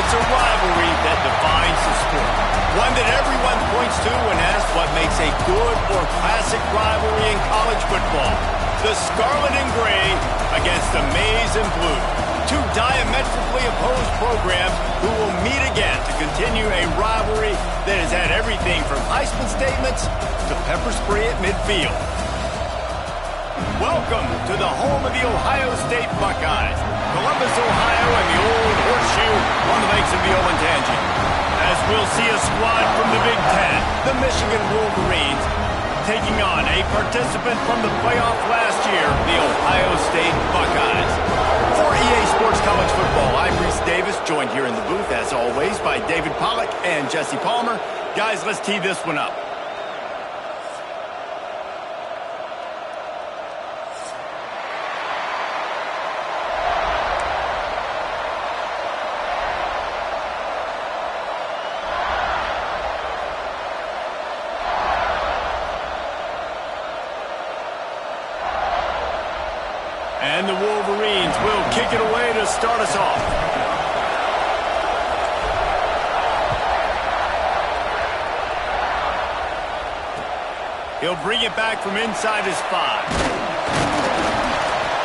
It's a rivalry that defines the sport. One that everyone points to when asked what makes a good or classic rivalry in college football. The scarlet and gray against the maize and blue. Two diametrically opposed programs who will meet again to continue a rivalry that has had everything from Heisman statements to pepper spray at midfield. Welcome to the home of the Ohio State Buckeyes. Columbus, Ohio, and the old horseshoe on the banks of the Olentangy. As we'll see a squad from the Big Ten, the Michigan Wolverines, taking on a participant from the playoff last year, the Ohio State Buckeyes. For EA Sports College Football, I'm Reese Davis, joined here in the booth, as always, by David Pollack and Jesse Palmer. Guys, let's tee this one up. And the Wolverines will kick it away to start us off. He'll bring it back from inside his 5.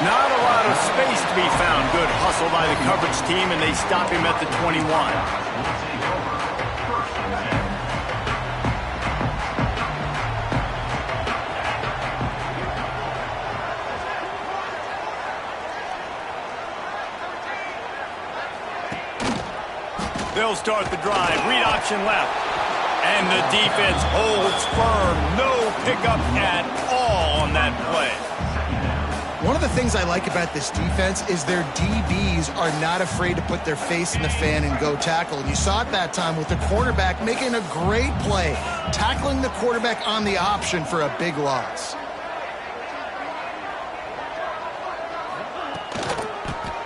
Not a lot of space to be found. Good hustle by the coverage team, and they stop him at the 21. They'll start the drive. Read option left. And the defense holds firm. No pickup at all on that play. One of the things I like about this defense is their DBs are not afraid to put their face in the fan and go tackle. And you saw it that time with the quarterback making a great play, tackling the quarterback on the option for a big loss.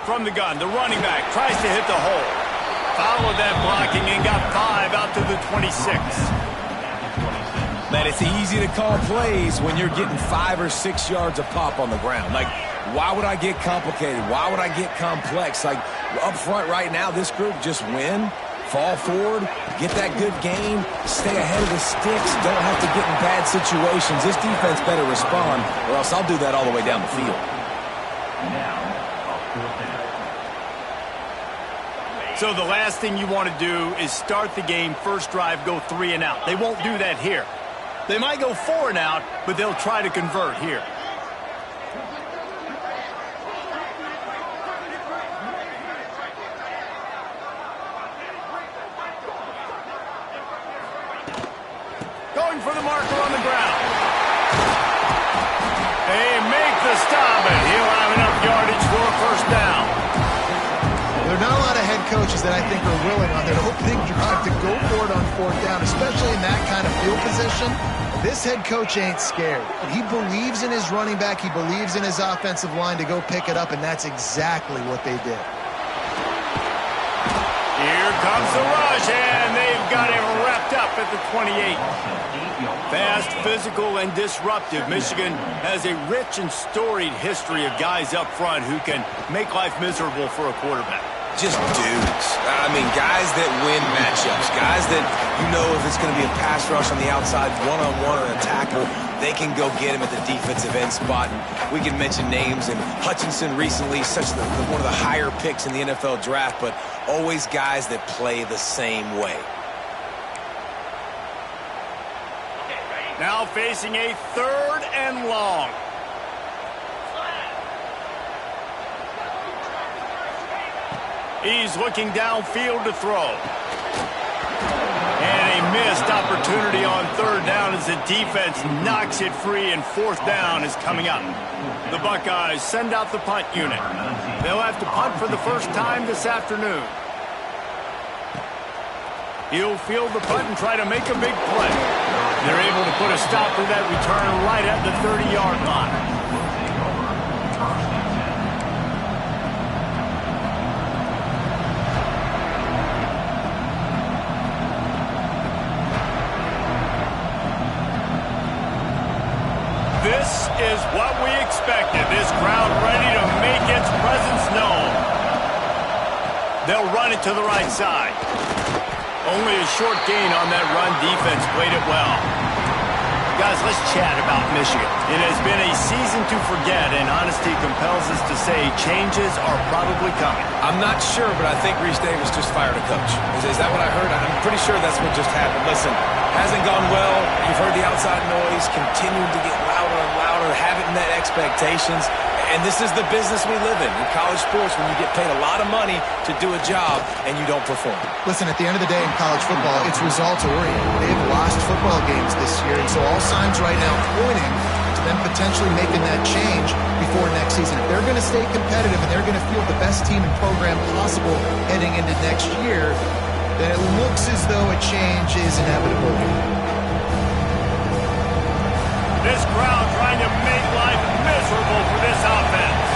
From the gun, the running back tries to hit the hole. Followed that blocking and got 5 out to the 26. Man, it's easy to call plays when you're getting 5 or 6 yards of pop on the ground. Like, why would I get complicated? Why would I get complex? Like, up front right now, this group just win, fall forward, get that good gain, stay ahead of the sticks, don't have to get in bad situations. This defense better respond, or else I'll do that all the way down the field. So the last thing you want to do is start the game, first drive, go 3 and out. They won't do that here. They might go 4 and out, but they'll try to convert here. Going for the marker on the ground. They make the stop, and he'll have enough yardage for a first down. There are not a lot of head coaches that I think are willing on their opening drive to go for it on 4th down, especially in that kind of field position. This head coach ain't scared. He believes in his running back. He believes in his offensive line to go pick it up, and that's exactly what they did. Here comes the rush, and they've got him wrapped up at the 28. Fast, physical, and disruptive. Michigan has a rich and storied history of guys up front who can make life miserable for a quarterback. Just dudes. I mean, guys that win matchups. Guys that, you know, if it's going to be a pass rush on the outside, one-on-one or a tackle, they can go get him at the defensive end spot. And we can mention names, and Hutchinson recently, one of the higher picks in the NFL draft, but always guys that play the same way. Now facing a 3rd and long. He's looking downfield to throw. And a missed opportunity on 3rd down as the defense knocks it free, and 4th down is coming up. The Buckeyes send out the punt unit. They'll have to punt for the first time this afternoon. He'll field the punt and try to make a big play. They're able to put a stop to that return right at the 30-yard line. This is what we expected. This crowd ready to make its presence known. They'll run it to the right side. Only a short gain on that run. Defense played it well. Guys, let's chat about Michigan. It has been a season to forget, and honesty compels us to say changes are probably coming. I'm not sure, but I think Reese Davis just fired a coach. Is that what I heard? I'm pretty sure that's what just happened. Listen, hasn't gone well. You've heard the outside noise, continuing to get louder and louder, haven't met expectations. And this is the business we live in college sports, when you get paid a lot of money to do a job and you don't perform. Listen, at the end of the day in college football, it's results-oriented. They've lost football games this year, and so all signs right now pointing to them potentially making that change before next season. If they're going to stay competitive and they're going to field the best team and program possible heading into next year, then it looks as though a change is inevitable. This crowd trying to make life miserable for this offense.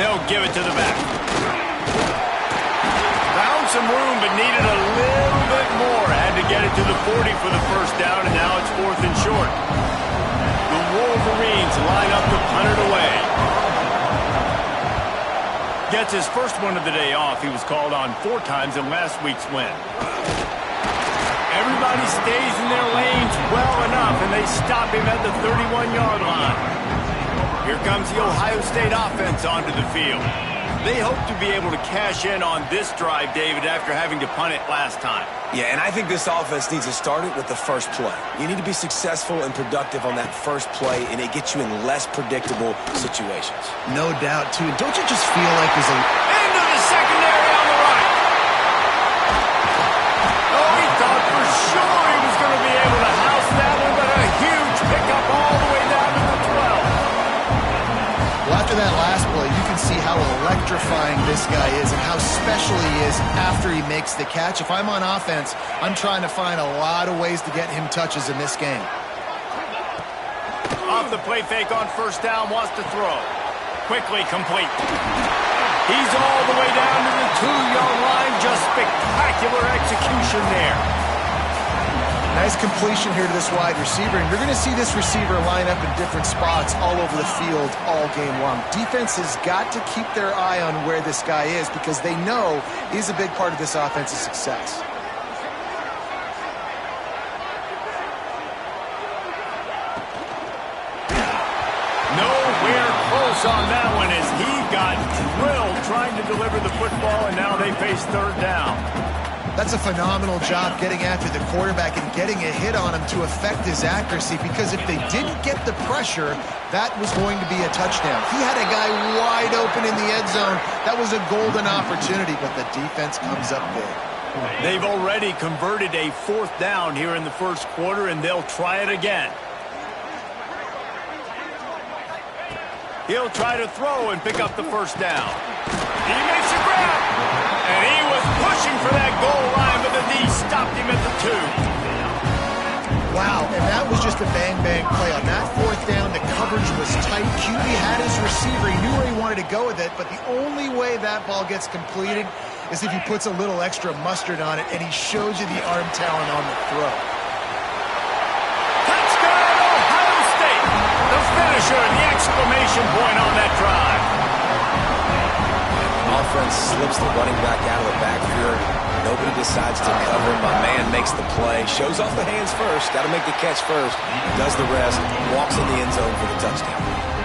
They'll give it to the back. Found some room, but needed a little bit more. Had to get it to the 40 for the first down, and now it's 4th and short. The Wolverines line up to punt it away. Gets his first one of the day off. He was called on 4 times in last week's win. Everybody stays in their lanes well enough, and they stop him at the 31-yard line. Here comes the Ohio State offense onto the field. They hope to be able to cash in on this drive, David, after having to punt it last time. Yeah, and I think this offense needs to start it with the first play. You need to be successful and productive on that first play, and it gets you in less predictable situations. No doubt, too. Don't you just feel like there's a... Into the secondary on the right. Oh, he thought for sure he was going to be able to house that one, but a huge pickup all the way down to the 12. Well, after that last play, you can see how electrifying this guy is and how special he is after he makes the catch. If I'm on offense, I'm trying to find a lot of ways to get him touches in this game. Off the play fake on first down, wants to throw. Quickly complete. He's all the way down to the 2-yard line. Just spectacular execution there. Nice completion here to this wide receiver, and you're going to see this receiver line up in different spots all over the field all game long. Defense has got to keep their eye on where this guy is because they know he's a big part of this offense's success. Nowhere close on that one as he got drilled trying to deliver the football, and now they face 3rd down. That's a phenomenal job getting after the quarterback and getting a hit on him to affect his accuracy, because if they didn't get the pressure, that was going to be a touchdown. He had a guy wide open in the end zone. That was a golden opportunity, but the defense comes up big. They've already converted a 4th down here in the first quarter, and they'll try it again. He'll try to throw and pick up the first down. He makes a grab, and he was pushing for that goal line, but the D stopped him at the 2. Wow, and that was just a bang-bang play. On that 4th down, the coverage was tight. QB had his receiver. He knew where he wanted to go with it, but the only way that ball gets completed is if he puts a little extra mustard on it, and he shows you the arm talent on the throw. Touchdown, Ohio State! The finisher, the exclamation point on that drive. Offense slips the running back out of the backfield. Nobody decides to cover him. My man makes the play. Shows off the hands first. Got to make the catch first. Does the rest. Walks in the end zone for the touchdown.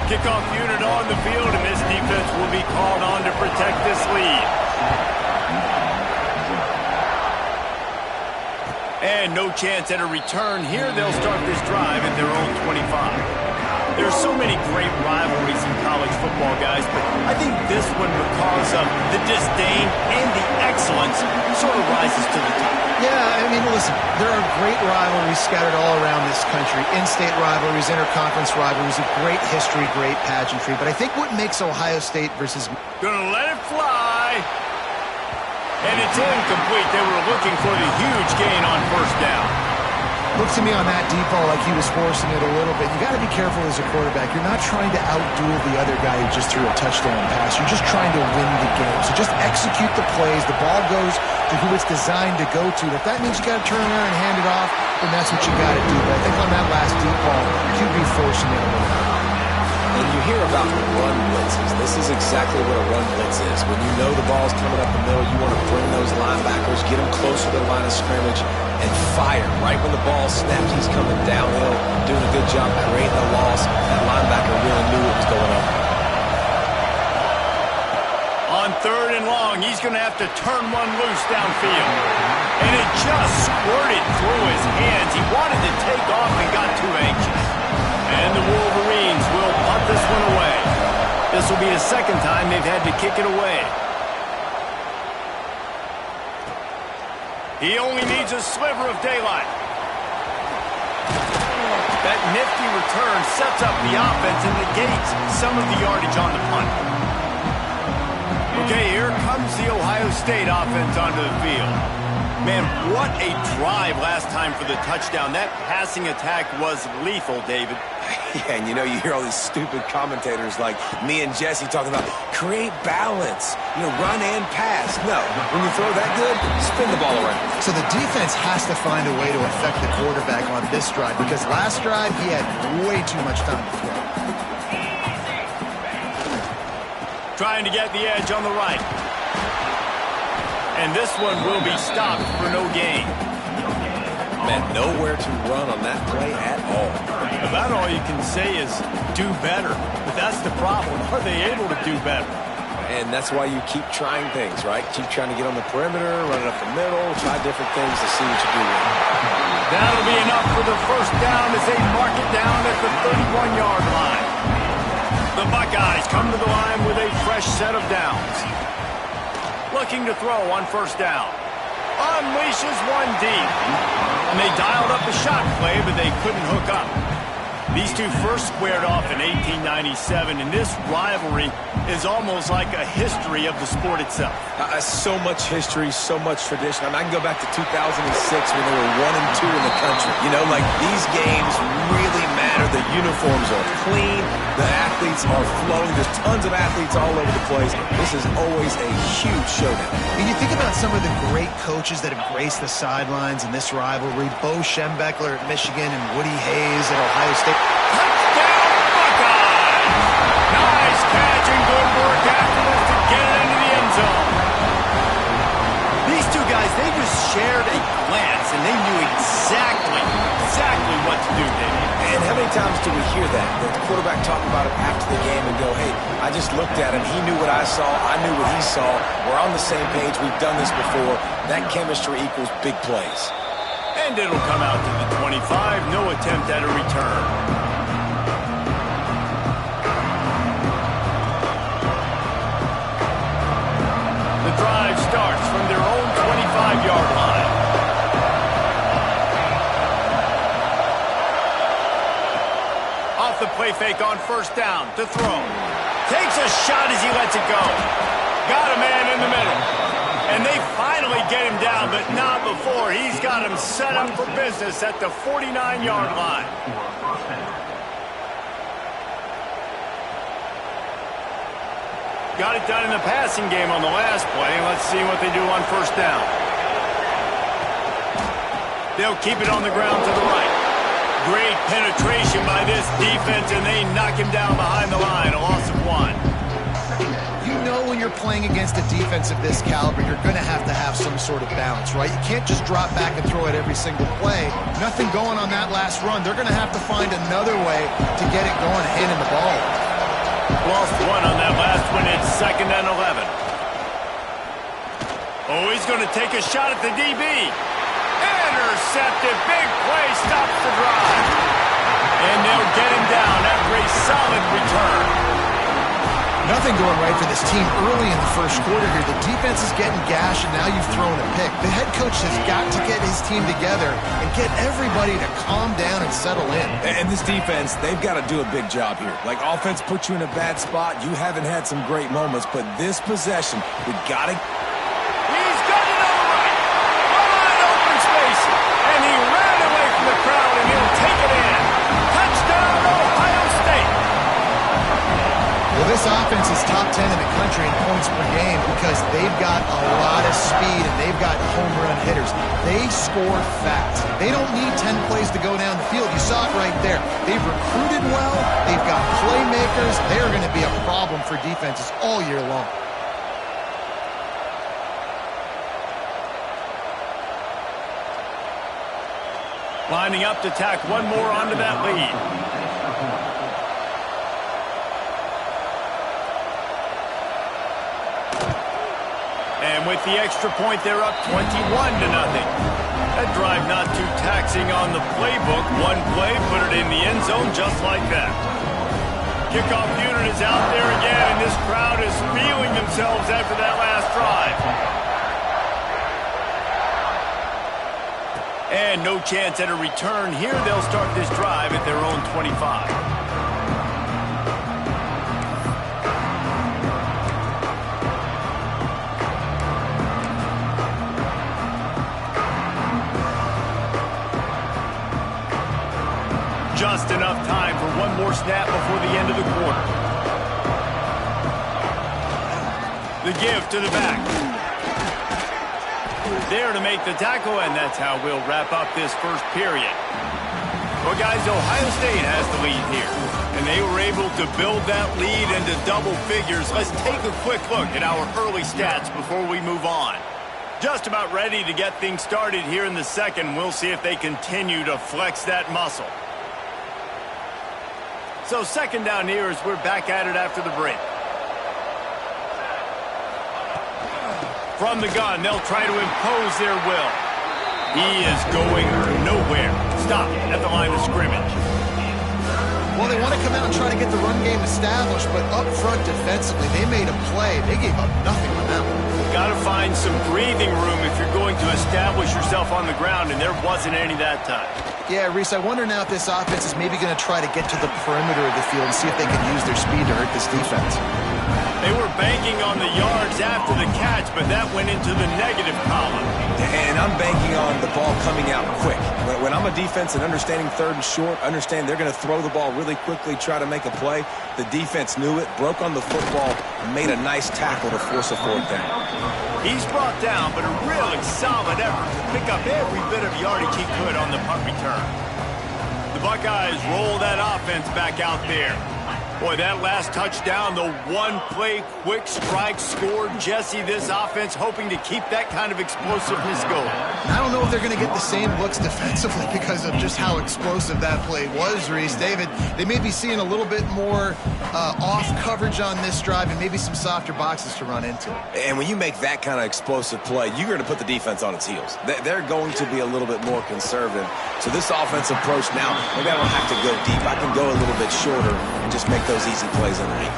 Kickoff unit on the field, and this defense will be called on to protect this lead. And no chance at a return here. They'll start this drive at their own 25. There's so many great rivalries in college football, guys, but I think this one, because of the disdain and the excellence, sort of rises to the top. Yeah, I mean, listen, there are great rivalries scattered all around this country. In-state rivalries, interconference rivalries, of great history, great pageantry. But I think what makes Ohio State versus... Gonna let it fly. And it's incomplete. They were looking for the huge gain on first down. Looked to me on that deep ball like he was forcing it a little bit. You got to be careful as a quarterback. You're not trying to outduel the other guy who just threw a touchdown pass. You're just trying to win the game. So just execute the plays. The ball goes to who it's designed to go to. If that means you got to turn around and hand it off, then that's what you got to do. But I think on that last deep ball, QB forcing it a little bit. And you hear about run blitzes. This is exactly what a run blitz is. When you know the ball's coming up the middle, you want to bring those linebackers, get them closer to the line of scrimmage, and fire. Right when the ball snaps, he's coming downhill, doing a good job creating a loss. That linebacker really knew what was going on. On 3rd and long, he's going to have to turn one loose downfield. And it just squirted through his hands. He wanted to take off and got too anxious. And the Wolverines will punt this one away. This will be the second time they've had to kick it away. He only needs a sliver of daylight. That nifty return sets up the offense and negates some of the yardage on the punt. Okay, here comes the Ohio State offense onto the field. Man, what a drive last time for the touchdown. That passing attack was lethal, David. Yeah, and you know, you hear all these stupid commentators like me and Jesse talking about create balance, run and pass. No, when you throw that good, spin the ball around. So the defense has to find a way to affect the quarterback on this drive because last drive he had way too much time to throw. Trying to get the edge on the right. And this one will be stopped for no gain. Man, nowhere to run on that play at all. About all you can say is do better. But that's the problem. Are they able to do better? And that's why you keep trying things, right? Keep trying to get on the perimeter, run it up the middle, try different things to see what you do with it. That'll be enough for the first down as they mark it down at the 31-yard line. The Buckeyes come to the line with a fresh set of downs. Looking to throw on first down. Unleashes one deep. And they dialed up the shot play, but they couldn't hook up. These two first squared off in 1897, and this rivalry is almost like a history of the sport itself. So much history, so much tradition. I can go back to 2006 when they were 1 and 2 in the country. These games really matter. The uniforms are clean. The athletes are flowing. There's tons of athletes all over the place. This is always a huge showdown. When you think about some of the great coaches that have graced the sidelines in this rivalry, Bo Schembechler at Michigan and Woody Hayes at Ohio State. Touchdown, Buckeyes! Nice catch and good work afterwards to get it into the end zone. These two guys, they just shared a glance, and they knew exactly what to do, David. And how many times do we hear that? The quarterback talk about it after the game and go, hey, I just looked at him. He knew what I saw. I knew what he saw. We're on the same page. We've done this before. That chemistry equals big plays. And it'll come out to the 25. No attempt at a return. The drive starts from their own 25-yard line. Off the play fake on first down to throw. Takes a shot as he lets it go. Got a man in the middle. And they finally get him down, but not before. He's got him set up for business at the 49-yard line. Got it done in the passing game on the last play. Let's see what they do on first down. They'll keep it on the ground to the right. Great penetration by this defense, and they knock him down behind the line. A loss of 1. You know when you're playing against a defense of this caliber, you're going to have some sort of balance, right? You can't just drop back and throw it every single play. Nothing going on that last run. They're going to have to find another way to get it going, handing the ball. Lost 1 on that last one. It's 2nd and 11. Oh, he's going to take a shot at the DB. Intercepted. Big play. Stops the drive. And they'll get him down after a solid return. Nothing going right for this team early in the first quarter here. The defense is getting gashed, and now you've thrown a pick. The head coach has got to get his team together and get everybody to calm down and settle in. And this defense, they've got to do a big job here. Like, offense puts you in a bad spot. You haven't had some great moments, but this possession, we got to... He's got it on the right. Wide open space. And he ran away from the crowd, and he'll take it in. Touchdown, Ohio State. Well, this offense is top 10 in the country in points per game. because they've got a lot of speed and they've got home run hitters. They score fast. They don't need 10 plays to go down the field. You saw it right there. They've recruited well. They've got playmakers. They're going to be a problem for defenses all year long. Lining up to tack one more onto that lead. And with the extra point, they're up 21-0. That drive not too taxing on the playbook. One play, put it in the end zone just like that. Kickoff unit is out there again, and this crowd is feeling themselves after that last drive. And no chance at a return here. They'll start this drive at their own 25. Just enough time for one more snap before the end of the quarter. The give to the back. There to make the tackle, and that's how we'll wrap up this first period. Well, guys, Ohio State has the lead here, and they were able to build that lead into double figures. Let's take a quick look at our early stats before we move on. Just about ready to get things started here in the second. We'll see if they continue to flex that muscle. So second down here as we're back at it after the break. From the gun, they'll try to impose their will. He is going nowhere. Stop at the line of scrimmage. Well, they want to come out and try to get the run game established, but up front defensively, they made a play. They gave up nothing on that one. Got to find some breathing room if you're going to establish yourself on the ground, and there wasn't any that time. Yeah, Reese, I wonder now if this offense is maybe going to try to get to the perimeter of the field and see if they can use their speed to hurt this defense. They were banking on the yards after the catch, but that went into the negative column. And I'm banking on the ball coming out quick. When I'm a defense and understanding third and short, understand they're going to throw the ball really quickly, try to make a play. The defense knew it, broke on the football, and made a nice tackle to force a fourth down. He's brought down, but a really solid effort to pick up every bit of yardage he could on the punt return. The Buckeyes roll that offense back out there. Boy, that last touchdown, the one-play quick strike scored. Jesse, this offense hoping to keep that kind of explosiveness going. I don't know if they're going to get the same looks defensively because of just how explosive that play was, Reese. David, they may be seeing a little bit more off coverage on this drive and maybe some softer boxes to run into. And when you make that kind of explosive play, you're going to put the defense on its heels. They're going to be a little bit more conservative. So this offensive approach now, maybe I don't have to go deep. I can go a little bit shorter and just make those easy plays underneath.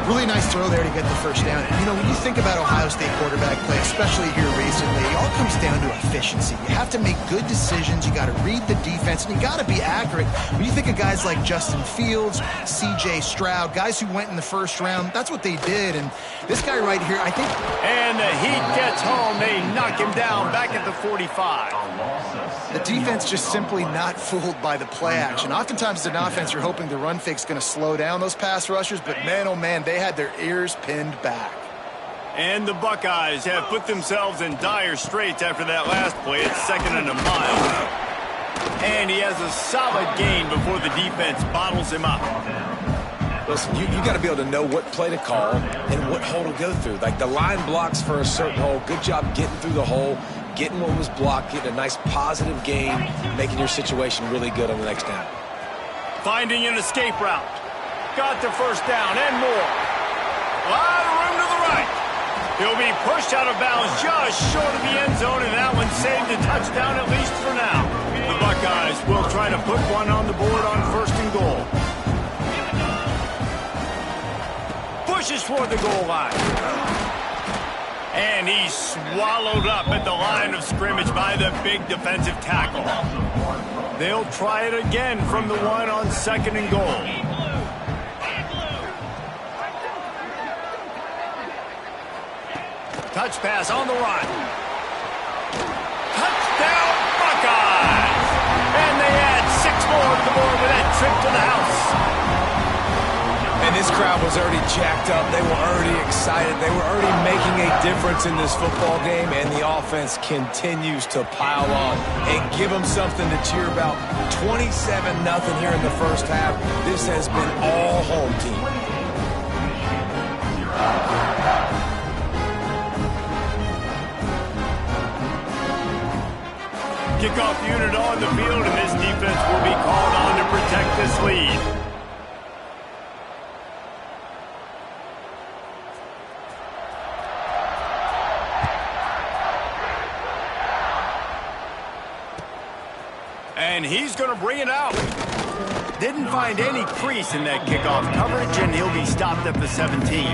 Really nice throw there to get the first down. You know, when you think about Ohio State quarterback play, especially here recently, it all comes down to efficiency. You have to make good decisions. You got to read the defense, and you got to be accurate. When you think of guys like Justin Fields, C.J. Stroud, guys who went in the first round, that's what they did. And this guy right here, I think... And the heat gets home. They knock him down back at the 45. The defense just simply not fooled by the play action. Oftentimes, as an offense, you're hoping the run fake's going to slow down those pass rushers, but man, oh man, they had their ears pinned back. And the Buckeyes have put themselves in dire straits after that last play. It's 2nd and a mile. And he has a solid gain before the defense bottles him up. Listen, you got to be able to know what play to call and what hole to go through. Like the line blocks for a certain hole. Good job getting through the hole, getting what was blocked, getting a nice positive gain, making your situation really good on the next down. Finding an escape route. Got the first down and more. A lot of room to the right. He'll be pushed out of bounds just short of the end zone, and that one saved a touchdown at least for now. The Buckeyes will try to put one on the board on 1st and goal. Pushes for the goal line. And he's swallowed up at the line of scrimmage by the big defensive tackle. They'll try it again from the one on 2nd and goal. Touch pass on the run. Touchdown, Buckeyes! And they add 6 more to the board with that trip to the house. And this crowd was already jacked up. They were already excited. They were already making a difference in this football game, and the offense continues to pile on and give them something to cheer about. 27-0 here in the first half. This has been all home team. Kickoff unit on the field, and this defense will be called on to protect this lead. And he's going to bring it out. Didn't find any crease in that kickoff coverage, and he'll be stopped at the 17.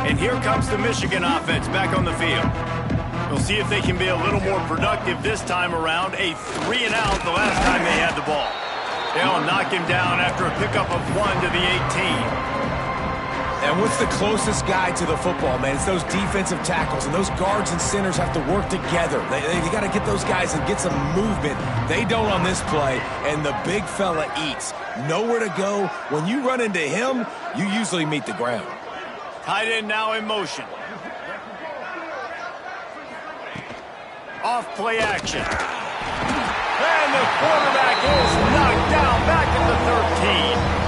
And here comes the Michigan offense back on the field. We'll see if they can be a little more productive this time around. A 3-and-out the last time they had the ball. They'll knock him down after a pickup of 1 to the 18. And what's the closest guy to the football, man? It's those defensive tackles, and those guards and centers have to work together. They got to get those guys and get some movement. They don't on this play, and the big fella eats. Nowhere to go. When you run into him, you usually meet the ground. Tight end now in motion. Off play action. And the quarterback is knocked down back at the 13.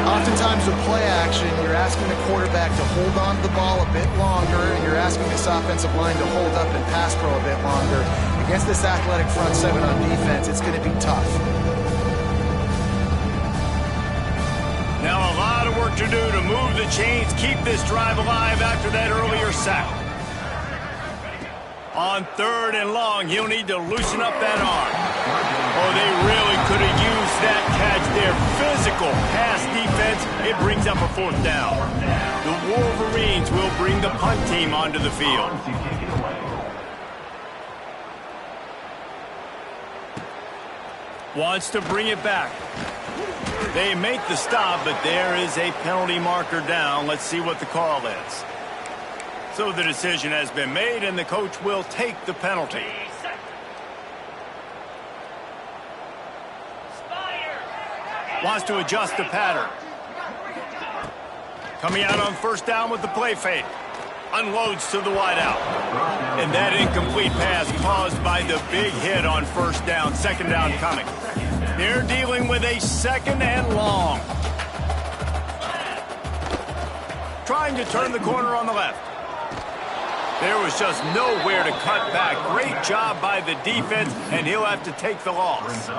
Oftentimes with play action, you're asking the quarterback to hold on to the ball a bit longer, and you're asking this offensive line to hold up and pass pro a bit longer. Against this athletic front seven on defense, it's going to be tough. Now a lot of work to do to move the chains, keep this drive alive after that earlier sack. On 3rd and long, he'll need to loosen up that arm. Oh, they really could have used that catch there. Physical pass defense. It brings up a 4th down. The Wolverines will bring the punt team onto the field. Wants to bring it back. They make the stop, but there is a penalty marker down. Let's see what the call is. So the decision has been made, and the coach will take the penalty. Wants to adjust the pattern. Coming out on 1st down with the play fake. Unloads to the wideout. And that incomplete pass caused by the big hit on 1st down. 2nd down coming. They're dealing with a 2nd and long. Trying to turn the corner on the left. There was just nowhere to cut back. Great job by the defense, and he'll have to take the loss.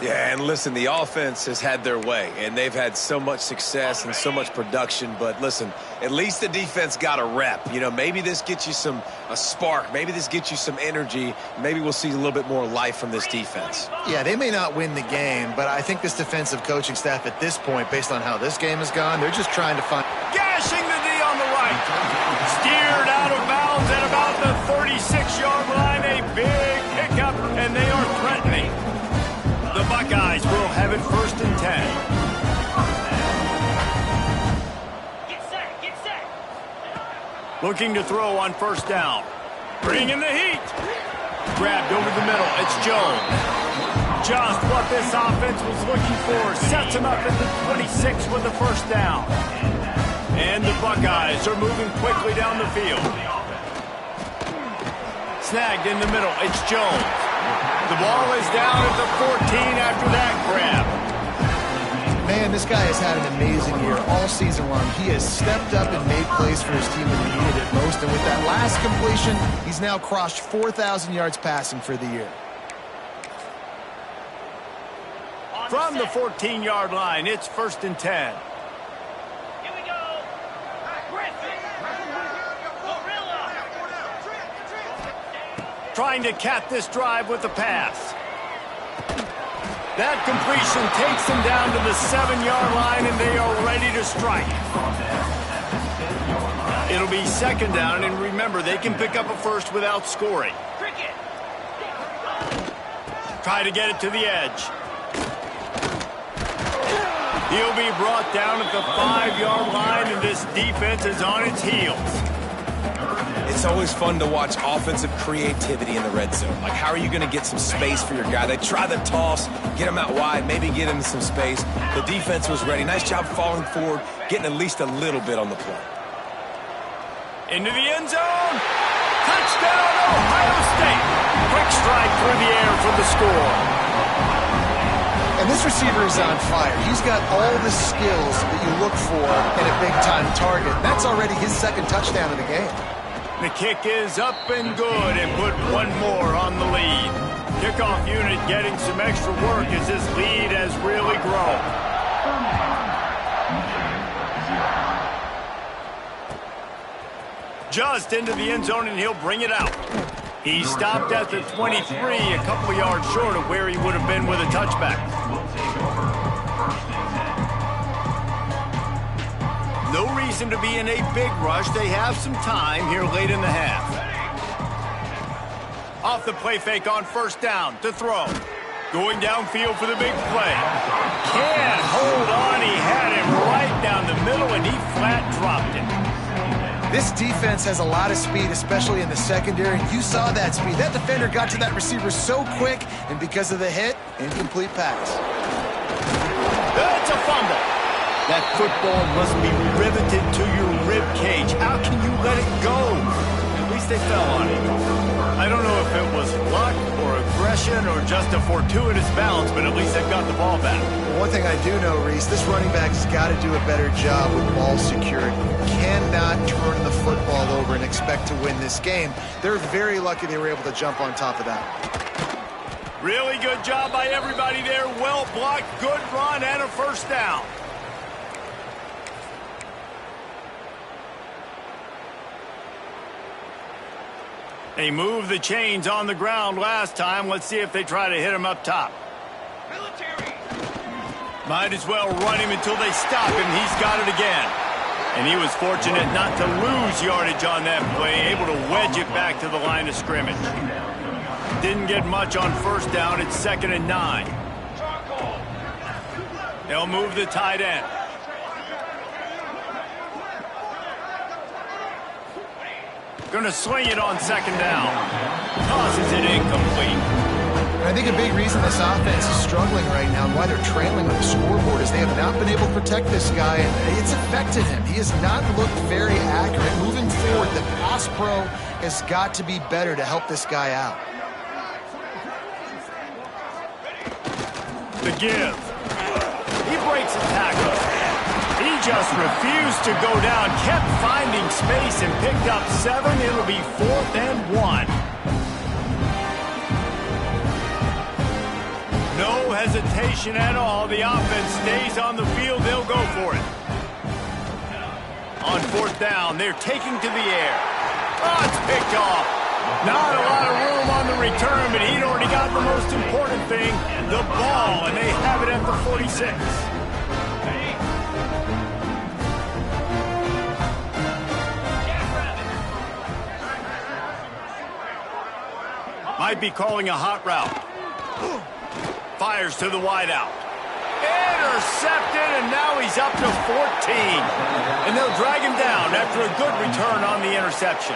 Yeah, and listen, the offense has had their way, and they've had so much success and so much production. But listen, at least the defense got a rep. You know, maybe this gets you a spark. Maybe this gets you some energy. Maybe we'll see a little bit more life from this defense. Yeah, they may not win the game, but I think this defensive coaching staff at this point, based on how this game has gone, they're just trying to find... Gashing the D on the right. Steered out of bounds at about the 36-yard line. A big pickup, and they are threatening. The Buckeyes will have it 1st and 10. Get set, get set. Looking to throw on 1st down. Bringing the heat. Grabbed over the middle. It's Jones. Just what this offense was looking for. Sets him up at the 26 with the 1st down. And the Buckeyes are moving quickly down the field. Snagged in the middle. It's Jones. The ball is down at the 14 after that grab. Man, this guy has had an amazing year all season long. He has stepped up and made plays for his team when he needed it most. And with that last completion, he's now crossed 4,000 yards passing for the year. From the 14-yard line, it's 1st and 10. Here we go. Griffin. Gorilla. Trying to cap this drive with the pass. That completion takes them down to the 7-yard line, and they are ready to strike. It'll be 2nd down, and remember, they can pick up a 1st without scoring. Cricket. Try to get it to the edge. He'll be brought down at the 5-yard line, and this defense is on its heels. It's always fun to watch offensive creativity in the red zone. Like, how are you going to get some space for your guy? They try the toss, get him out wide, maybe get him some space. The defense was ready. Nice job falling forward, getting at least a little bit on the play. Into the end zone. Touchdown, Ohio State. Quick strike through the air for the score. And this receiver is on fire. He's got all the skills that you look for in a big-time target. That's already his second touchdown of the game. The kick is up and good, and put one more on the lead. Kickoff unit getting some extra work as this lead has really grown. Just into the end zone, and he'll bring it out. He stopped at the 23, a couple of yards short of where he would have been with a touchback. No reason to be in a big rush. They have some time here late in the half. Off the play fake on first down to throw. Going downfield for the big play. Can't hold on. He had him right down the middle, and he flat dropped it. This defense has a lot of speed, especially in the secondary, and you saw that speed. That defender got to that receiver so quick, and because of the hit, incomplete pass. That's a fumble. That football must be riveted to your rib cage. How can you let it go? At least they fell on it. I don't know if it was luck or aggression or just a fortuitous bounce, but at least they've got the ball back. Well, one thing I do know, Reese, this running back has got to do a better job with ball security. Cannot turn the football over and expect to win this game. They're very lucky they were able to jump on top of that. Really good job by everybody there. Well blocked, good run, and a first down. They moved the chains on the ground last time. Let's see if they try to hit him up top. Military. Might as well run him until they stop him. He's got it again. And he was fortunate not to lose yardage on that play, able to wedge it back to the line of scrimmage. Didn't get much on first down. It's 2nd and 9. They'll move the tight end. Going to sling it on 2nd down. Tosses it incomplete. And I think a big reason this offense is struggling right now and why they're trailing on the scoreboard is they have not been able to protect this guy, and it's affected him. He has not looked very accurate. Moving forward, the pass pro has got to be better to help this guy out. The give. He breaks a tackle. He just refused to go down, kept finding space and picked up 7. It'll be 4th and 1. No hesitation at all. The offense stays on the field. They'll go for it. On 4th down, they're taking to the air. Oh, it's picked off. Not a lot of room on the return, but he'd already got the most important thing, the ball, and they have it at the 46. Might be calling a hot route. Fires to the wideout. Intercepted, and now he's up to 14. And they'll drag him down after a good return on the interception.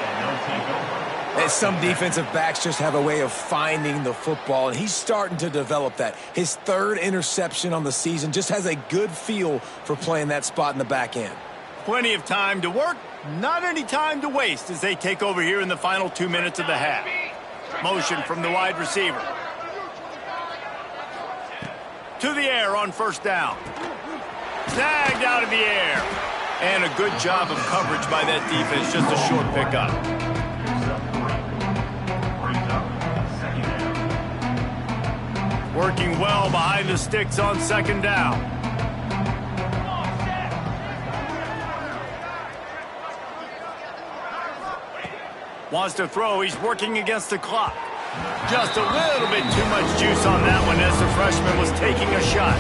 And some defensive backs just have a way of finding the football, and he's starting to develop that. His 3rd interception on the season, just has a good feel for playing that spot in the back end. Plenty of time to work, not any time to waste as they take over here in the final 2 minutes of the half. Motion from the wide receiver. To the air on 1st down. Snagged out of the air. And a good job of coverage by that defense, just a short pickup. Working well behind the sticks on 2nd down. Wants to throw. He's working against the clock. Just a little bit too much juice on that one as the freshman was taking a shot.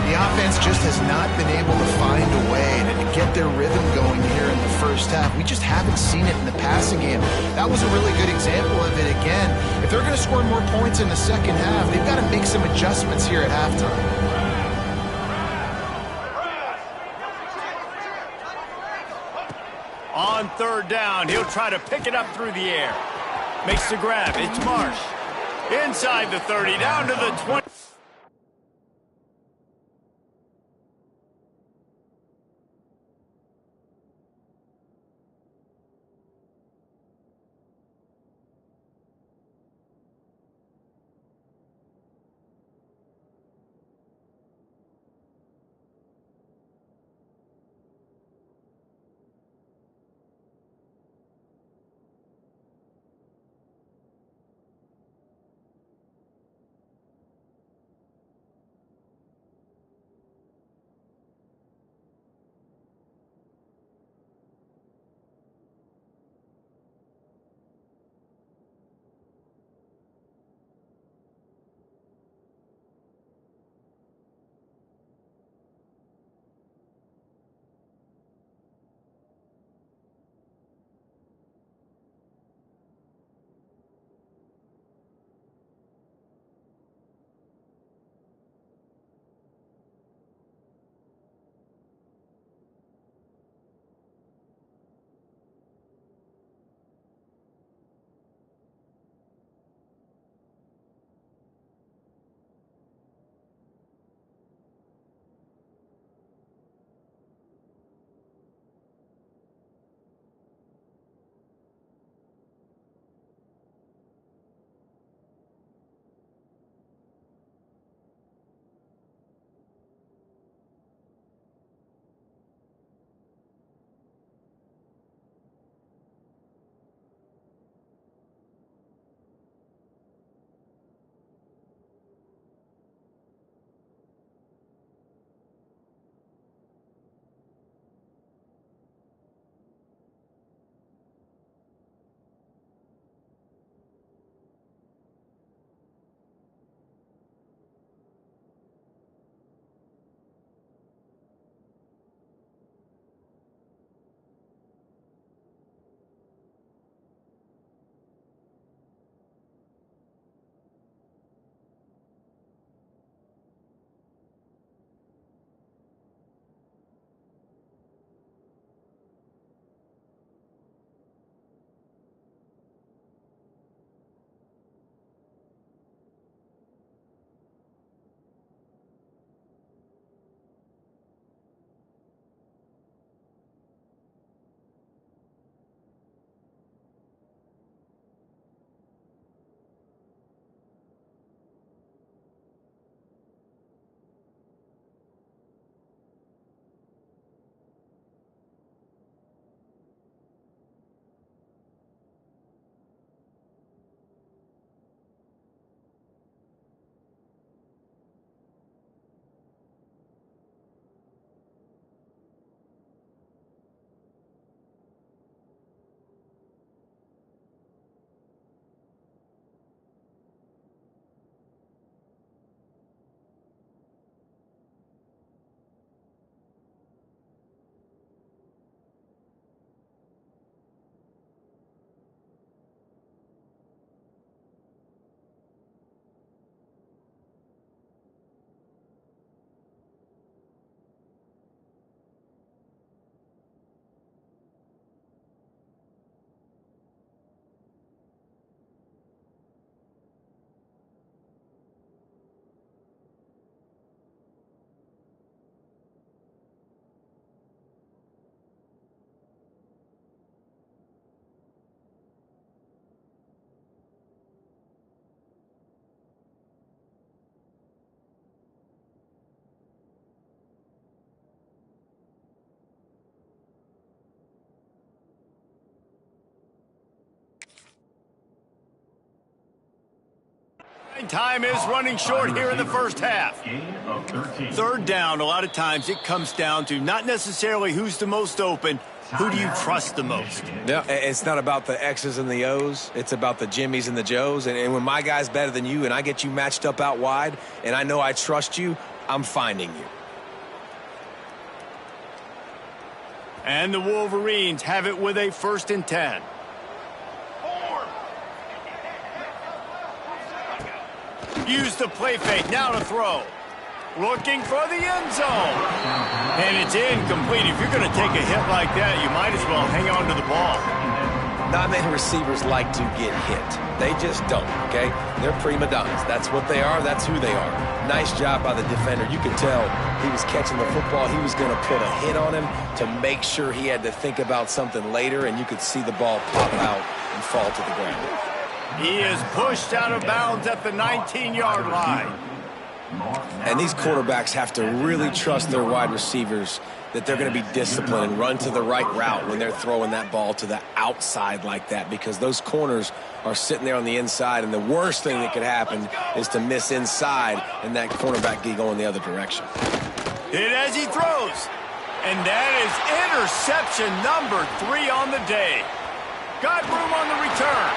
The offense just has not been able to find a way to get their rhythm going here in the first half. We just haven't seen it in the passing game. That was a really good example of it again. If they're going to score more points in the second half, they've got to make some adjustments here at halftime. third down. He'll try to pick it up through the air. Makes the grab. It's Marsh. Inside the 30, down to the 20. Time is running short here in the first half. Third down, a lot of times it comes down to not necessarily who's the most open, who do you trust the most? Yeah, it's not about the X's and the O's. It's about the Jimmys and the Joes. And when my guy's better than you and I get you matched up out wide and I know I trust you, I'm finding you. And the Wolverines have it with a 1st and 10. Use the play fake, now to throw. looking for the end zone. And it's incomplete. If you're going to take a hit like that, you might as well hang on to the ball. Not many receivers like to get hit. They just don't, okay? They're prima donnas. That's what they are. That's who they are. Nice job by the defender. You could tell he was catching the football. He was going to put a hit on him to make sure he had to think about something later, and you could see the ball pop out and fall to the ground. He is pushed out of bounds at the 19-yard line. And these quarterbacks have to really trust their wide receivers that they're going to be disciplined and run to the right route when they're throwing that ball to the outside like that, because those corners are sitting there on the inside, and the worst thing that could happen is to miss inside and that cornerback be going the other direction. Hit as he throws. And that is interception number 3 on the day. Got room on the return.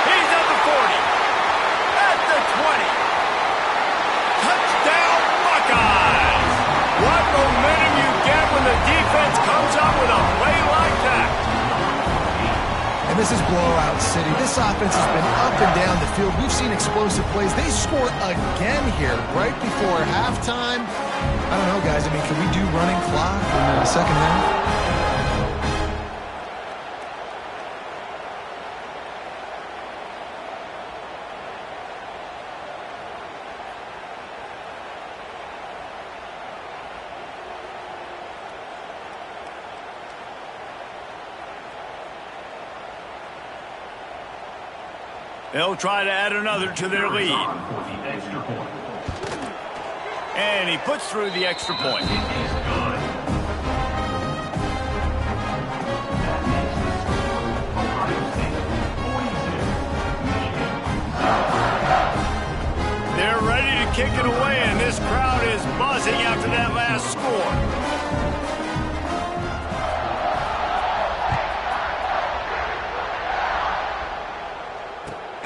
He's at the 40. At the 20. Touchdown, Buckeyes! What momentum you get when the defense comes up with a play like that. And this is blowout city. This offense has been up and down the field. We've seen explosive plays. They score again here right before halftime. I don't know, guys. I mean, can we do running clock in the second half? They'll try to add another to their lead. And he puts through the extra point. They're ready to kick it away, and this crowd is buzzing after that last score.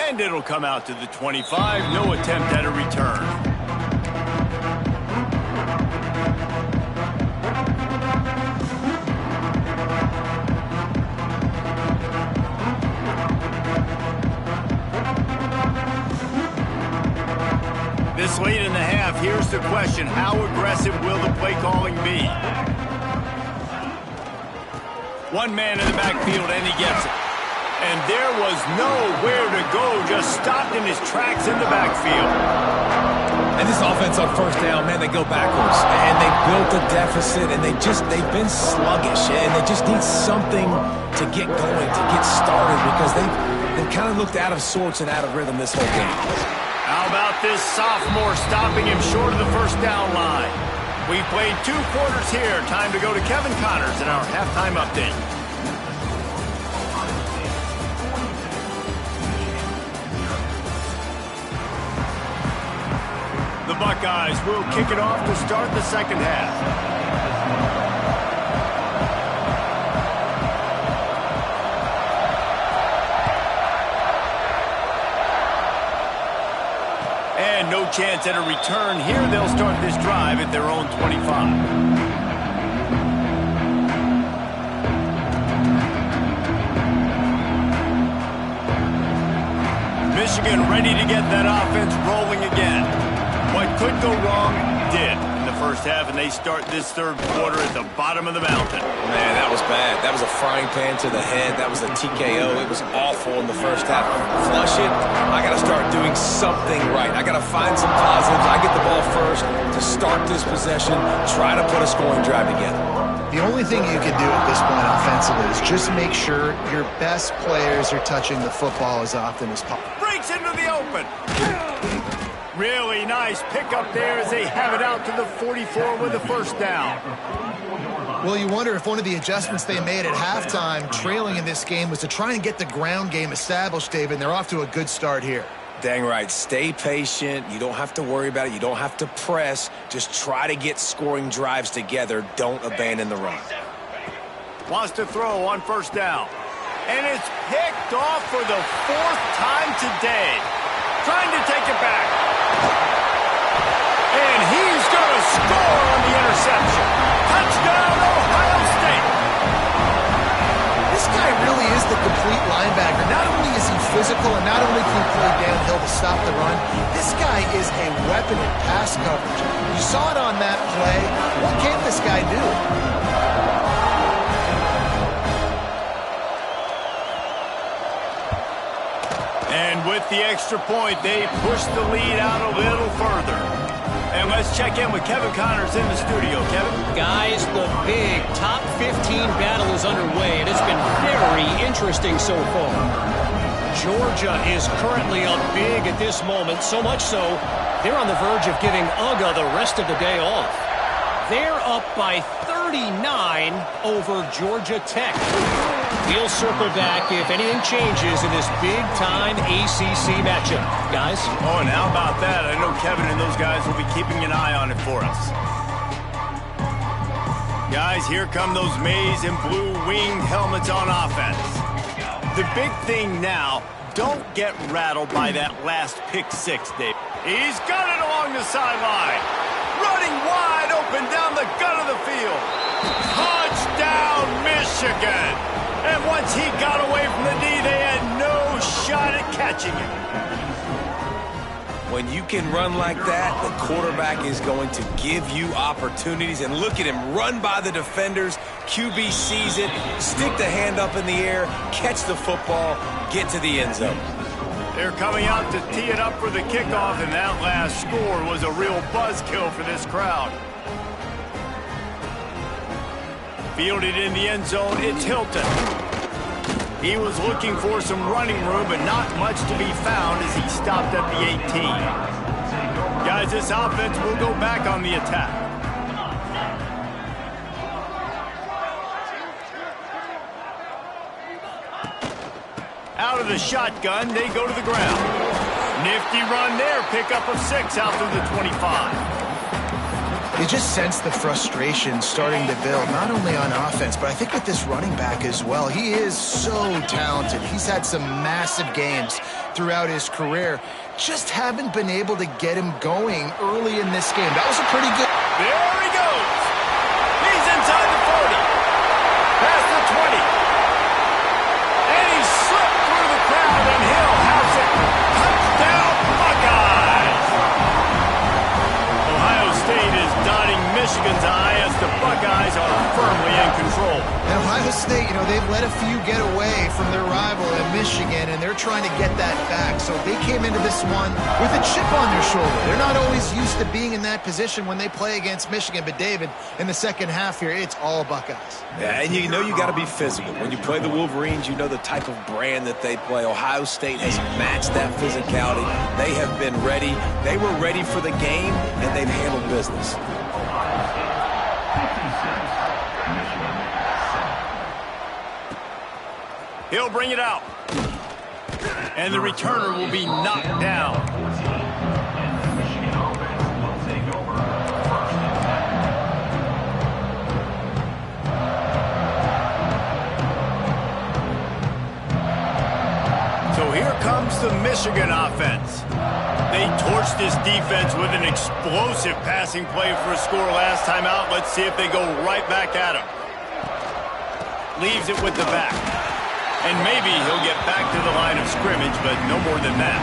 And it'll come out to the 25. No attempt at a return. This late in the half, here's the question. How aggressive will the play calling be? One man in the backfield, and he gets it. And there was nowhere to go, just stopped in his tracks in the backfield. And this offense on first down, man, they go backwards. And they built a deficit, and they've been sluggish. And they just need something to get going, to get started, because they've kind of looked out of sorts and out of rhythm this whole game. How about this sophomore stopping him short of the first down line? We've played 2 quarters here. Time to go to Kevin Connors in our halftime update. The Buckeyes will kick it off to start the second half. And no chance at a return here. They'll start this drive at their own 25. Michigan ready to get that offense rolling again. What could go wrong did in the first half, and they start this third quarter at the bottom of the mountain. Man, that was bad. That was a frying pan to the head. That was a TKO. It was awful in the first half. Flush it. I got to start doing something right. I got to find some positives. I get the ball first to start this possession, try to put a scoring drive together. The only thing you can do at this point offensively is just make sure your best players are touching the football as often as possible. Breaks into the open. Really nice pickup there as they have it out to the 44 with the first down. Well, you wonder if one of the adjustments they made at halftime, trailing in this game, was to try and get the ground game established, David, and they're off to a good start here. Dang right. Stay patient. You don't have to worry about it. You don't have to press. Just try to get scoring drives together. Don't abandon the run. Wants to throw on first down. And it's picked off for the 4th time today. Trying to take it back. And he's going to score on the interception. Touchdown, Ohio State. This guy really is the complete linebacker. Not only is he physical, and not only can he play downhill to stop the run, this guy is a weapon in pass coverage. You saw it on that play. What can this guy do? And with the extra point, they push the lead out a little further. And let's check in with Kevin Connors in the studio. Kevin? Guys, the big top 15 battle is underway, and it's been very interesting so far. Georgia is currently up big at this moment, so much so, they're on the verge of giving UGA the rest of the day off. They're up by 39 over Georgia Tech. We'll circle back if anything changes in this big-time ACC matchup. Guys? Oh, and how about that? I know Kevin and those guys will be keeping an eye on it for us. Guys, here come those maize and blue winged helmets on offense. The big thing now, don't get rattled by that last pick six, Dave. He's got it along the sideline. Running wide open down the gut of the field. Touchdown, Michigan! And once he got away from the D, they had no shot at catching him. When you can run like that, the quarterback is going to give you opportunities. And look at him run by the defenders. QB sees it, stick the hand up in the air, catch the football, get to the end zone. They're coming out to tee it up for the kickoff, and that last score was a real buzzkill for this crowd. Fielded in the end zone, it's Hilton. He was looking for some running room, but not much to be found as he stopped at the 18. Guys, this offense will go back on the attack. Out of the shotgun, they go to the ground. Nifty run there, pickup of 6 out through the 25. You just sense the frustration starting to build, not only on offense, but I think with this running back as well. He is so talented. He's had some massive games throughout his career. Just haven't been able to get him going early in this game. That was a pretty good... There he goes. He's inside the 40. Past the 20. And he slipped through the crowd, and Hill has it. Touchdown, Buckeyes. Ohio State is dotting Michigan's eye as the Buckeyes are firmly in control. And Ohio State, you know, they've let a few get away from their rival in Michigan, and they're trying to get that back. So they came into this one with a chip on their shoulder. They're not always used to being in that position when they play against Michigan. But, David, in the second half here, it's all Buckeyes. Yeah, and you know you got to be physical. When you play the Wolverines, you know the type of brand that they play. Ohio State has matched that physicality. They have been ready. They were ready for the game, and they've handled business. He'll bring it out. And the returner will be knocked down. So here comes the Michigan offense. They torched this defense with an explosive passing play for a score last time out. Let's see if they go right back at him. Leaves it with the back. And maybe he'll get back to the line of scrimmage, but no more than that.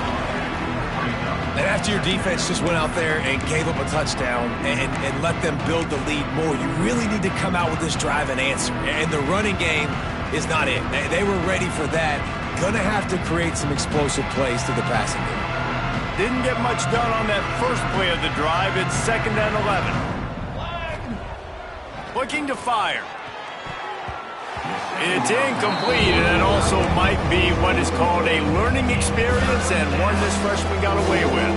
And after your defense just went out there and gave up a touchdown and let them build the lead more, you really need to come out with this drive and answer. And the running game is not it. They were ready for that. Gonna have to create some explosive plays to the passing game. Didn't get much done on that first play of the drive. It's 2nd and 11. Looking to fire. It's incomplete, and it also might be what is called a learning experience and one this freshman got away with.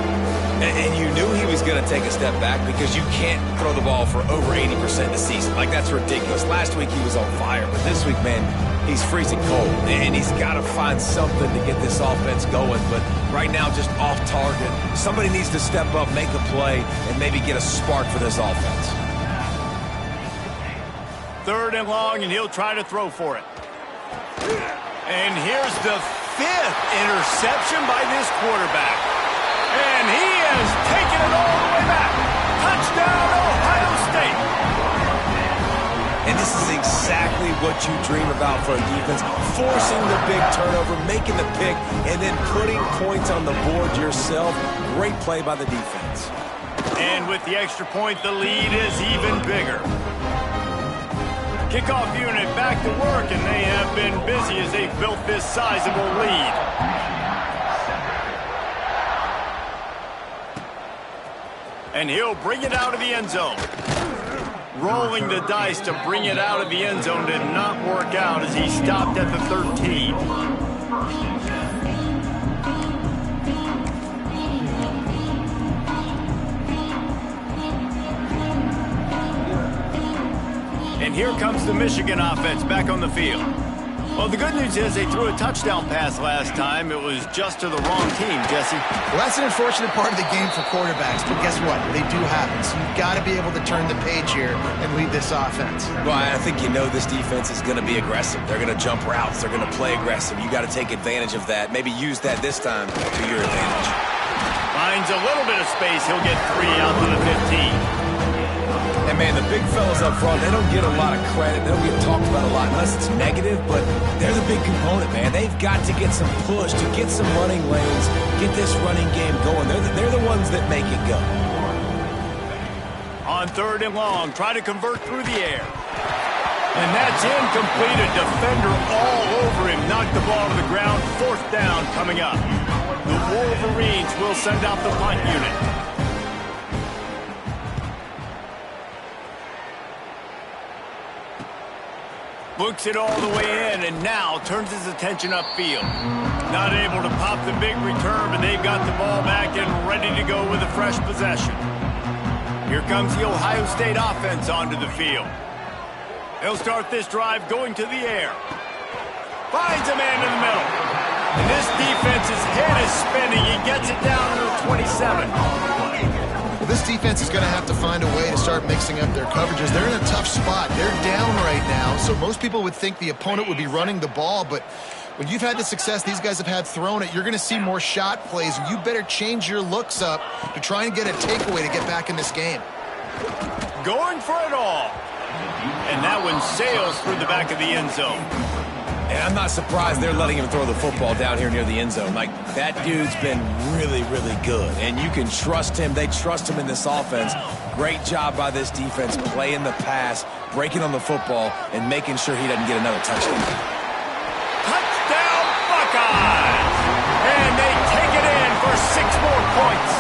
And you knew he was going to take a step back because you can't throw the ball for over 80% of the season. Like, that's ridiculous. Last week he was on fire, but this week, man, he's freezing cold. And he's got to find something to get this offense going. But right now, just off target. Somebody needs to step up, make a play, and maybe get a spark for this offense. 3rd and long, and he'll try to throw for it. And here's the 5th interception by this quarterback. And he has taken it all the way back. Touchdown, Ohio State. And this is exactly what you dream about for a defense, forcing the big turnover, making the pick, and then putting points on the board yourself. Great play by the defense. And with the extra point, the lead is even bigger. Kickoff unit back to work, and they have been busy as they've built this sizable lead. And he'll bring it out of the end zone. Rolling the dice to bring it out of the end zone did not work out as he stopped at the 13. And here comes the Michigan offense back on the field. Well, the good news is they threw a touchdown pass last time. It was just to the wrong team, Jesse. Well, that's an unfortunate part of the game for quarterbacks, but guess what? They do happen. So you've got to be able to turn the page here and lead this offense. Well, I think you know this defense is going to be aggressive. They're going to jump routes. They're going to play aggressive. You got to take advantage of that. Maybe use that this time to your advantage. Finds a little bit of space. He'll get 3 out to the 15. And, man, the big fellas up front, they don't get a lot of credit. They don't get talked about a lot unless it's negative, but they're the big component, man. They've got to get some push, to get some running lanes, get this running game going. They're the ones that make it go. On 3rd and long, try to convert through the air. And that's incomplete. A defender all over him. Knocked the ball to the ground. 4th down coming up. The Wolverines will send out the punt unit. Looks it all the way in, and now turns his attention upfield. Not able to pop the big return, but they've got the ball back and ready to go with a fresh possession. Here comes the Ohio State offense onto the field. They'll start this drive going to the air. Finds a man in the middle. And this defense's head is spinning. He gets it down to the 27. Well, this defense is going to have to find a way to start mixing up their coverages. They're in a tough spot. They're down right now, so most people would think the opponent would be running the ball, but when you've had the success these guys have had throwing it, you're going to see more shot plays, and you better change your looks up to try and get a takeaway to get back in this game. Going for it all. And that one sails through the back of the end zone. And I'm not surprised they're letting him throw the football down here near the end zone. Like, that dude's been really, really good. And you can trust him. They trust him in this offense. Great job by this defense playing the pass, breaking on the football, and making sure he doesn't get another touchdown. Touchdown, Buckeyes! And they take it in for 6 more points.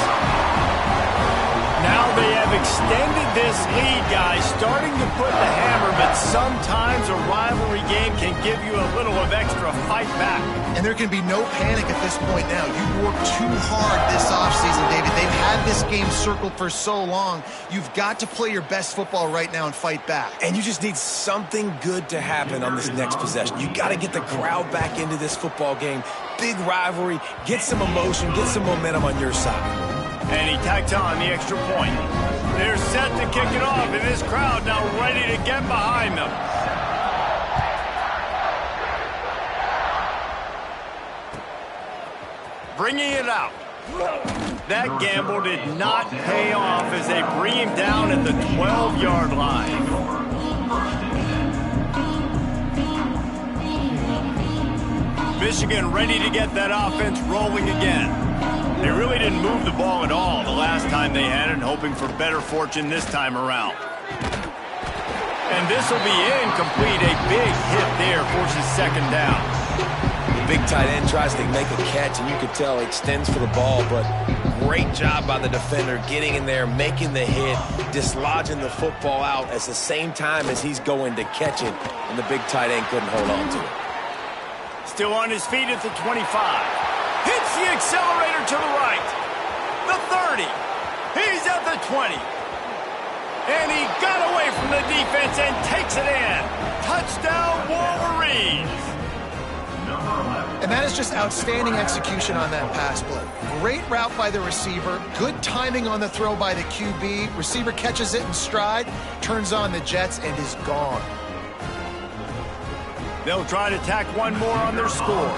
Now they have extended this lead, guys, starting to put the hammer, but sometimes a rivalry game can give you a little of extra fight back. And there can be no panic at this point now. You've worked too hard this offseason, David. They've had this game circled for so long. You've got to play your best football right now and fight back. And you just need something good to happen on this next possession. You got to get the crowd back into this football game. Big rivalry. Get some emotion. Get some momentum on your side. And he tacks on the extra point. They're set to kick it off, and this crowd now ready to get behind them. Bringing it out. That gamble did not pay off as they bring him down at the 12-yard line. Michigan ready to get that offense rolling again. They really didn't move the ball at all the last time they had it, hoping for better fortune this time around. And this will be incomplete. A big hit there forces 2nd down. The big tight end tries to make a catch, and you could tell he extends for the ball, but great job by the defender getting in there, making the hit, dislodging the football out at the same time as he's going to catch it, and the big tight end couldn't hold on to it. Still on his feet at the 25. Hits the accelerator to the right. The 30. He's at the 20. And he got away from the defense and takes it in. Touchdown, Wolverines. And that is just outstanding execution on that pass play. Great route by the receiver. Good timing on the throw by the QB. Receiver catches it in stride, turns on the jets, and is gone. They'll try to tack one more on their score.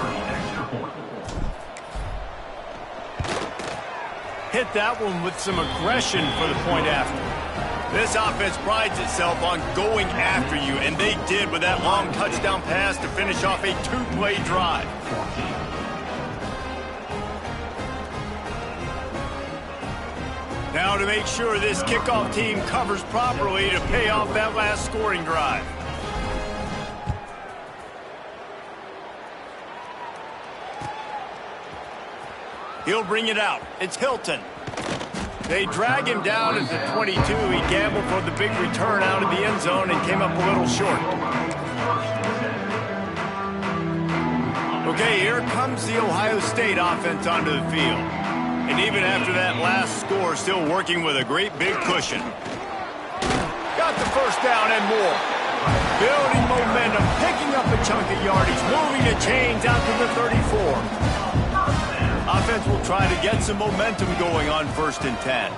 Hit that one with some aggression for the point after. This offense prides itself on going after you, and they did with that long touchdown pass to finish off a two-play drive. Now to make sure this kickoff team covers properly to pay off that last scoring drive. He'll bring it out. It's Hilton. They drag him down at the 22. He gambled for the big return out of the end zone and came up a little short. Okay, here comes the Ohio State offense onto the field. And even after that last score, still working with a great big cushion. Got the first down and more. Building momentum, picking up a chunk of yardage, moving the chains out to the 34. Offense will try to get some momentum going on 1st and 10.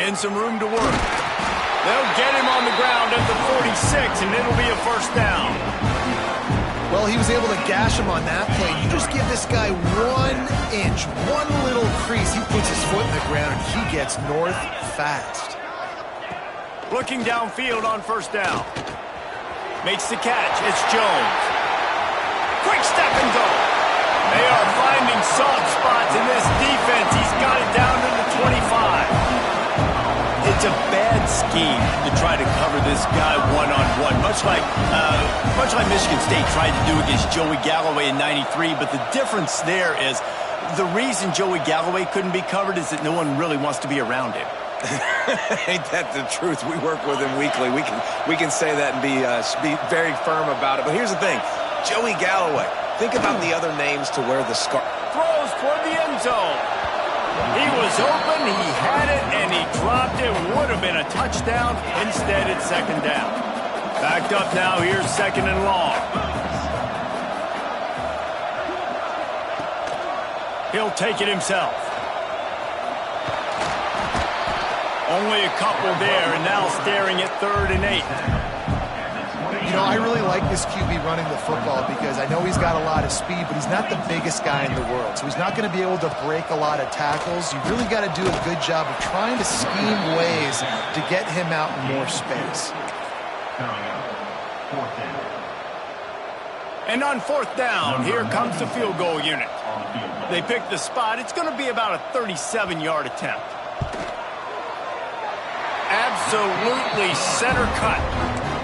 And some room to work. They'll get him on the ground at the 46, and it'll be a first down. Well, he was able to gash him on that play. You just give this guy 1 inch, one little crease. He puts his foot in the ground, and he gets north fast. Looking downfield on first down. Makes the catch. It's Jones. Quick step and go. They are finding soft spots in this defense. He's got it down to the 25. It's a bad scheme to try to cover this guy one-on-one, much like Michigan State tried to do against Joey Galloway in '93. But the difference there is the reason Joey Galloway couldn't be covered is that no one really wants to be around him. Ain't that the truth? We work with him weekly. We can say that and be very firm about it. But here's the thing, Joey Galloway. Think about the other names to wear the scarf. Throws toward the end zone. He was open, he had it, and he dropped it. Would have been a touchdown. Instead, it's second down. Backed up now. Here's 2nd and long. He'll take it himself. Only a couple there, and now staring at 3rd and 8. You know, I really like this QB running the football because I know he's got a lot of speed, but he's not the biggest guy in the world. So he's not going to be able to break a lot of tackles. You really got to do a good job of trying to scheme ways to get him out in more space. And on 4th down, here comes the field goal unit. They pick the spot. It's going to be about a 37-yard attempt. Absolutely center cut.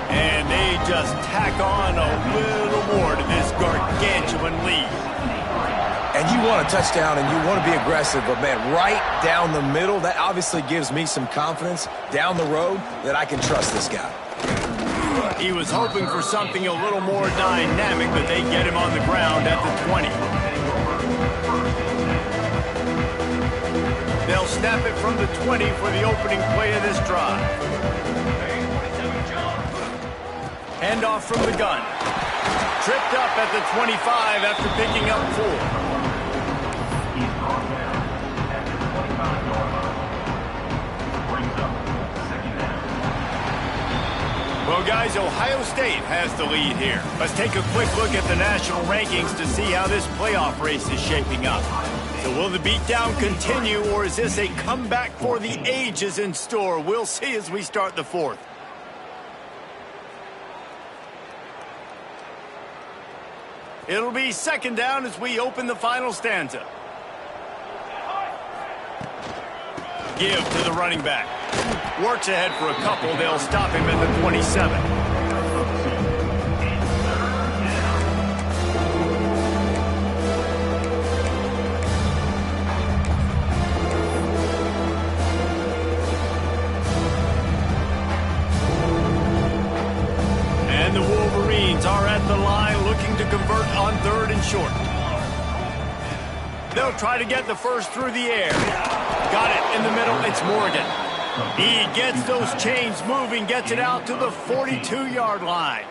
And they just tack on a little more to this gargantuan lead. And you want a touchdown and you want to be aggressive, but man, right down the middle, that obviously gives me some confidence down the road that I can trust this guy. He was hoping for something a little more dynamic, but they get him on the ground at the 20. They'll snap it from the 20 for the opening play of this drive. Handoff from the gun. Tripped up at the 25 after picking up 4. Well, guys, Ohio State has the lead here. Let's take a quick look at the national rankings to see how this playoff race is shaping up. So will the beatdown continue, or is this a comeback for the ages in store? We'll see as we start the 4th. It'll be 2nd down as we open the final stanza. Give to the running back. Works ahead for a couple. They'll stop him at the 27. And the Wolverines are at the line looking to convert on 3rd and short. They'll try to get the first through the air. Got it in the middle. It's Morgan. He gets those chains moving, gets it out to the 42-yard line.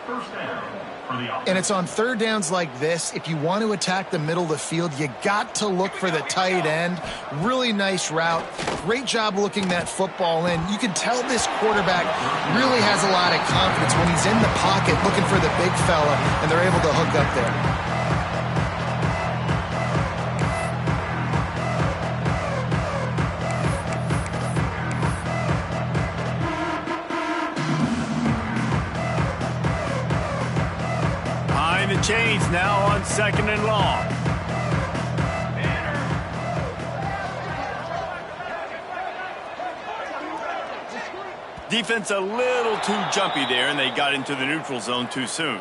And it's on 3rd downs like this. If you want to attack the middle of the field, you got to look for the tight end. Really nice route. Great job looking that football in. You can tell this quarterback really has a lot of confidence when he's in the pocket looking for the big fella, and they're able to hook up there. It's now on 2nd and long. Defense a little too jumpy there, and they got into the neutral zone too soon.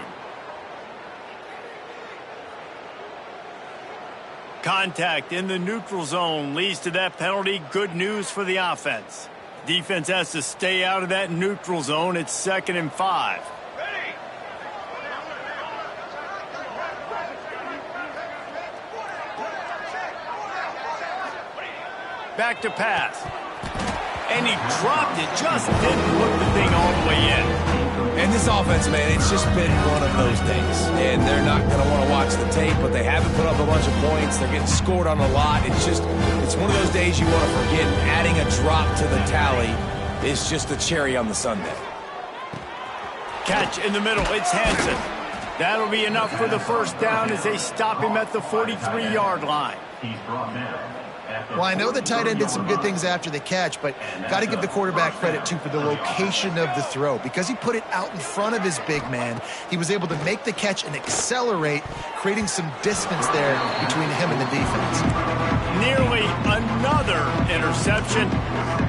Contact in the neutral zone leads to that penalty. Good news for the offense. Defense has to stay out of that neutral zone. It's 2nd and 5. Back to pass. And he dropped it. Just didn't look the thing all the way in. And this offense, man, it's just been one of those days. And they're not going to want to watch the tape, but they haven't put up a bunch of points. They're getting scored on a lot. It's one of those days you want to forget. Adding a drop to the tally is just the cherry on the sundae. Catch in the middle. It's Hansen. That'll be enough for the first down as they stop him at the 43-yard line. He's brought down. Well, I know the tight end did some good things after the catch, but got to give the quarterback credit, too, for the location of the throw. Because he put it out in front of his big man, he was able to make the catch and accelerate, creating some distance there between him and the defense. Nearly another interception.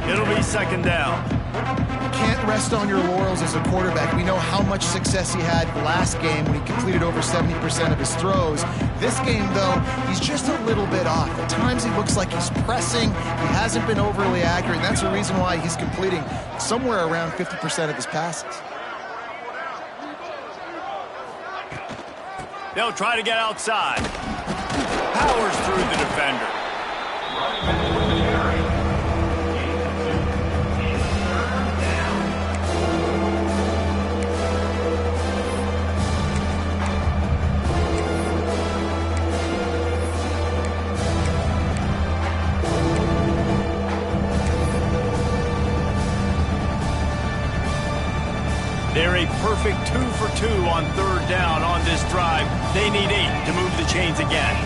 It'll be 2nd down. Can't rest on your laurels as a quarterback. We know how much success he had last game when he completed over 70% of his throws. This game, though, he's just a little bit off. At times he looks like he's pressing. He hasn't been overly accurate. That's the reason why he's completing somewhere around 50% of his passes. They'll try to get outside. Powers through the defender. They're a perfect 2 for 2 on 3rd down on this drive. They need 8 to move the chains again.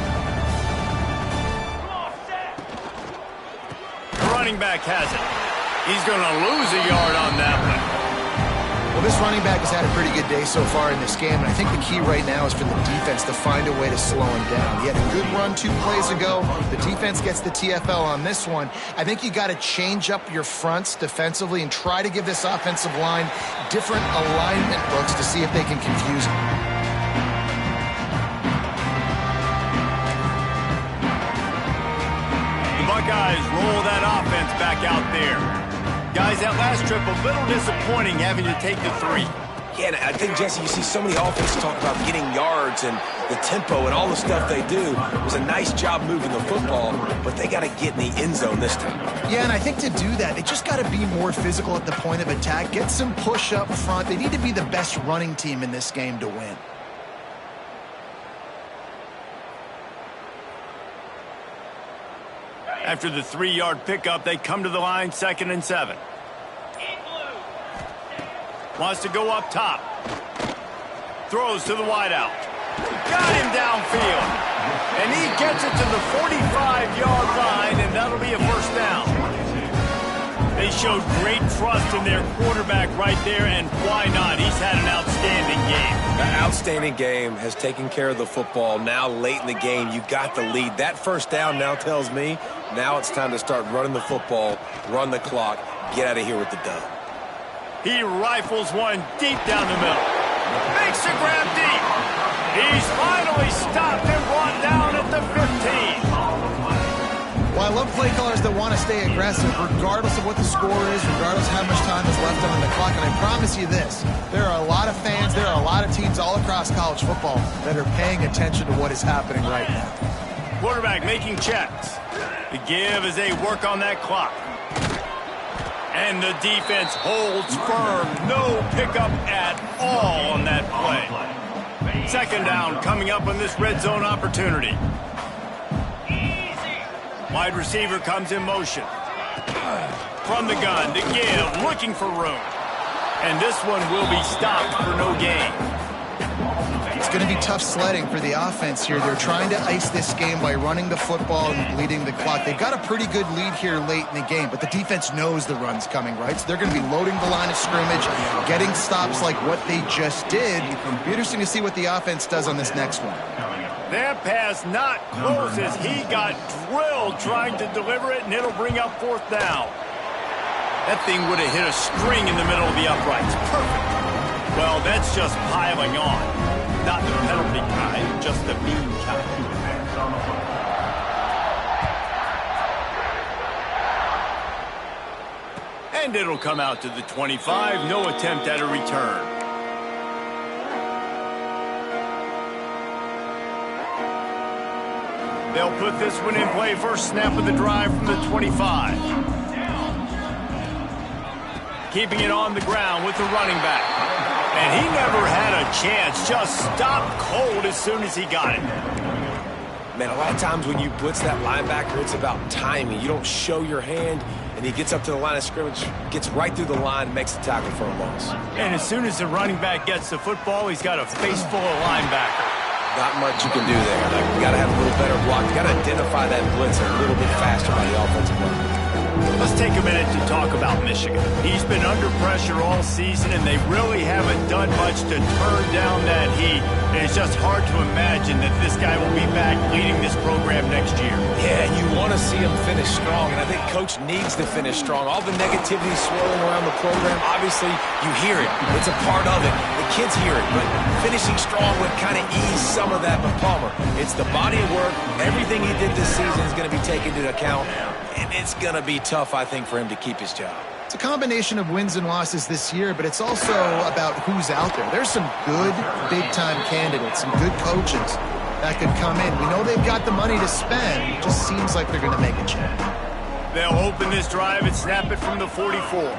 The running back has it. He's going to lose a yard on that one. Well, this running back has had a pretty good day so far in this game, and I think the key right now is for the defense to find a way to slow him down. He had a good run 2 plays ago. The defense gets the TFL on this one. I think you got to change up your fronts defensively and try to give this offensive line different alignment looks to see if they can confuse him. The Buckeyes roll that offense back out there. Guys, that last trip, a little disappointing having to take the 3. Yeah, and I think, Jesse, you see so many offenses talk about getting yards and the tempo and all the stuff they do. It was a nice job moving the football, but they got to get in the end zone this time. Yeah, and I think to do that, they just got to be more physical at the point of attack, get some push up front. They need to be the best running team in this game to win. After the 3-yard pickup, they come to the line, 2nd and 7. Wants to go up top. Throws to the wideout. Got him downfield. And he gets it to the 45-yard line, and that'll be a first down. They showed great trust in their quarterback right there, and why not? He's had an outstanding game. An outstanding game, has taken care of the football. Now late in the game, you got the lead. That first down now tells me now it's time to start running the football, run the clock, get out of here with the dub. He rifles one deep down the middle. Makes a grab deep. He's finally stopped and brought down at the 15. Well, I love play callers that want to stay aggressive regardless of what the score is, regardless of how much time is left on the clock. And I promise you this, there are a lot of fans, there are a lot of teams all across college football that are paying attention to what is happening right now. Quarterback making checks. The give as they work on that clock. And the defense holds firm. No pickup at all on that play. 2nd down coming up on this red zone opportunity. Wide receiver comes in motion. From the gun to give, looking for room. And this one will be stopped for no gain. going to be tough sledding for the offense here. They're trying to ice this game by running the football and bleeding the clock. They've got a pretty good lead here late in the game, but the defense knows the run's coming, right? So they're going to be loading the line of scrimmage, getting stops like what they just did. It'll be interesting to see what the offense does on this next one. That pass not close as he got drilled trying to deliver it, and it'll bring up fourth down. That thing would have hit a string in the middle of the uprights. Perfect. Well, that's just piling on. Not the penalty kind, just the mean kind. And it'll come out to the 25. No attempt at a return. They'll put this one in play. First snap of the drive from the 25. Keeping it on the ground with the running back. And he never had a chance. Just stopped cold as soon as he got it. Man, a lot of times when you blitz that linebacker, it's about timing. You don't show your hand, and he gets up to the line of scrimmage, gets right through the line, and makes the tackle for a loss. And as soon as the running back gets the football, he's got a face full of linebacker. Not much you can do there. Like, you got to have a little better block. You got to identify that blitzer a little bit faster by the offensive line. Let's take a minute to talk about Michigan. He's been under pressure all season, and they really haven't done much to turn down that heat. And it's just hard to imagine that this guy will be back leading this program next year. Yeah, and you want to see him finish strong, and I think Coach needs to finish strong. All the negativity swirling around the program, obviously, you hear it. It's a part of it. The kids hear it, but finishing strong would kind of ease some of that. But Palmer, it's the body of work. Everything he did this season is going to be taken into account, and it's going to be tough, I think, for him to keep his job. It's a combination of wins and losses this year, but it's also about who's out there. There's some good big-time candidates, some good coaches that could come in. We know they've got the money to spend. It just seems like they're going to make a change. They'll open this drive and snap it from the 44.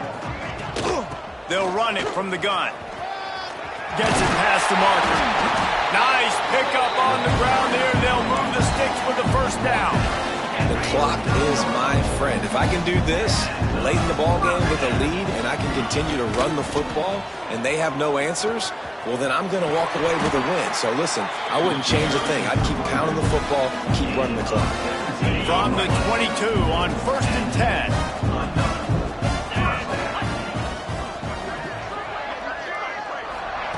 They'll run it from the gun. Gets it past the marker. Nice pickup on the ground there. They'll move the sticks for the first down. The clock is my friend. If I can do this late in the ball game with a lead and I can continue to run the football and they have no answers, well, then I'm going to walk away with a win. So, listen, I wouldn't change a thing. I'd keep pounding the football, keep running the clock. From the 22 on 1st and 10.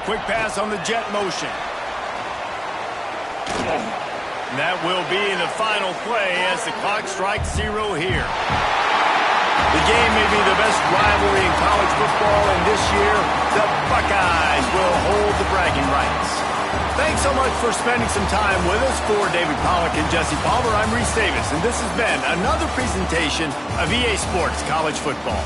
Quick pass on the jet motion. And that will be the final play as the clock strikes 0 here. The game may be the best rivalry in college football, and this year, the Buckeyes will hold the bragging rights. Thanks so much for spending some time with us. For David Pollack and Jesse Palmer, I'm Reese Davis, and this has been another presentation of EA Sports College Football.